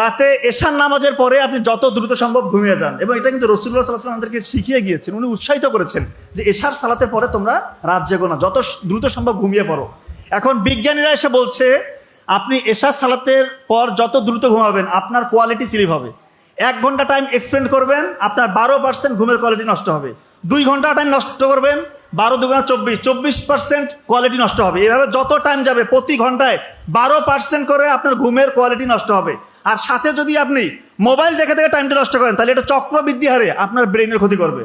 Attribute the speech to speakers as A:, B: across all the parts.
A: রাতে এশার নামাজের পরে আপনি যত দ্রুত সম্ভব ঘুমিয়ে যান, এবং এটা কিন্তু রাসূলুল্লাহ সাল্লাল্লাহু আলাইহি ওয়াসাল্লাম আমাদেরকে শিখিয়ে গিয়েছেন। উনি উৎসাহিত করেছেন যে এশার সালাতের পরে তোমরা রাত জেগো না, যত দ্রুত সম্ভব ঘুমিয়ে পড়ো। এখন বিজ্ঞানীরা এসে বলছে আপনি এশার সালাতের পর যত দ্রুত ঘুমাবেন আপনার কোয়ালিটি স্লিপ হবে। 1 ঘন্টা টাইম এক্সপেন্ড করবেন, আপনার 12% ঘুমের কোয়ালিটি নষ্ট হবে। 2 ঘন্টা টাইম নষ্ট করবেন, 12 দুগুণা 24% কোয়ালিটি নষ্ট হবে। এভাবে যত টাইম যাবে প্রতি ঘন্টায় 12% করে আপনার ঘুমের কোয়ালিটি নষ্ট হবে। আর সাথে যদি আপনি মোবাইল দেখে দেখে টাইমটা নষ্ট করেন তাহলে এটা চক্রবৃদ্ধি হারে আপনার ব্রেনের ক্ষতি করবে।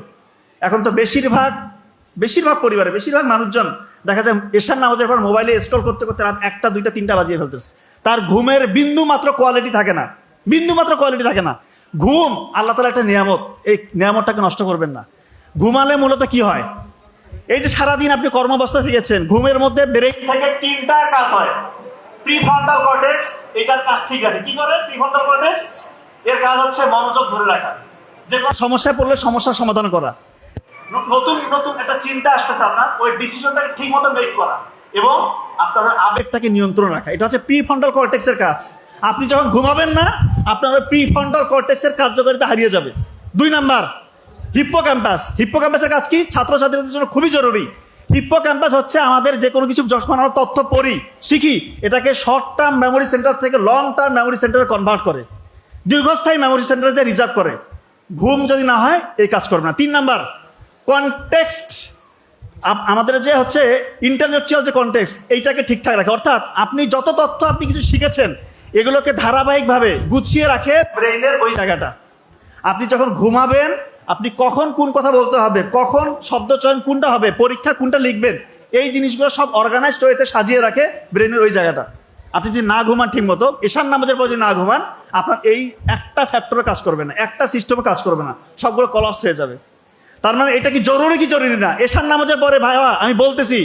A: এখন তো বেশিরভাগ পরিবারে বেশিরভাগ মানুষজন দেখা যায় এশার নামাজের পর মোবাইলে স্ক্রল করতে করতে রাত 1টা 2টা 3টা বাজিয়ে ফেলতেছে। তার ঘুমের বিন্দু মাত্র কোয়ালিটি থাকে না। ঘুম আল্লাহ তাআলার একটা নিয়ামত, এই নিয়ামতটাকে নষ্ট করবেন না। ঘুমালে মূলত কি হয়, এই যে সারাদিন আপনি কর্মব্যস্ত থেকেছেন, ঘুমের মধ্যে ব্রেন থেকে 3টা কাজ হয়। প্রিফ্রন্টাল কর্টেক্স এটার কাজ ঠিক রাখে। কি করে প্রিফ্রন্টাল কর্টেক্স? এর কাজ হচ্ছে মনোযোগ ধরে রাখা, যে কোনো সমস্যায় পড়লে সমস্যার সমাধান করা, নতুন একটা চিন্তা আসতেছে আপনার, ওই ডিসিশনটাকে ঠিক মতো মেক করা এবং আপনাদের আবেগটাকে নিয়ন্ত্রণ রাখা। এটা হচ্ছে প্রিফ্রন্টাল কর্টেক্সের কাজ। আপনি যখন ঘুমাবেন না আপনার ওই প্রিফ্রন্টাল কর্টেক্সের কার্যকারিতা হারিয়ে যাবে। 2 নাম্বার হিপ্পোক্যাম্পাসের কাজ কি? ছাত্রছাত্রীদের জন্য খুবই জরুরি। হিপ্পোক্যাম্পাস হচ্ছে আমাদের যে কোনো কিছু যখন আমরা তথ্য পড়ি শিখি, এটাকে শর্ট টার্ম মেমোরি সেন্টার থেকে লং টার্ম মেমোরি সেন্টারে কনভার্ট করে, দীর্ঘস্থায়ী মেমোরি সেন্টারে যে রিজার্ভ করে। ঘুম যদি না হয় এই কাজ করবে না। 3 নাম্বার কনটেক্সট, আমাদের যে হচ্ছে ইন্টেলেকচুয়াল যে কনটেক্সট, এইটাকে ঠিকঠাক রাখে। অর্থাৎ আপনি যত তথ্য আপনি কিছু শিখেছেন এগুলোকে ধারাবাহিকভাবে গুছিয়ে রাখে ব্রেইনের ওই জায়গাটা। আপনি যখন ঘুমাবেন আপনি কখন কোন কথা বলতে হবে, কখন শব্দ চয়ন কোনটা হবে, পরীক্ষা কোনটা লিখবেন, এই জিনিসগুলো সব অর্গানাইজড ওয়েতে সাজিয়ে রাখে ব্রেনের ওই জায়গাটা। আপনি যদি না ঘুমান ঠিক মতো, এশার নামাজের পর যদি না ঘুমান, আপনার এই একটা ফ্যাক্টরে কাজ করবে না, একটা সিস্টেমে কাজ করবে না, সবগুলো কলাপস হয়ে যাবে। তার মানে এটা কি জরুরি না? এশার নামাজের পরে ভাইয়া আমি বলতেছি,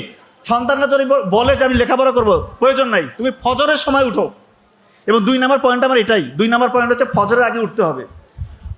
A: সন্তানরা যদি বলে যে আমি লেখাপড়া করবো, প্রয়োজন নাই, তুমি ফজরের সময় উঠো। এবং 2 নাম্বার পয়েন্ট আমার এটাই, 2 নাম্বার পয়েন্ট হচ্ছে ফজরের আগে উঠতে হবে।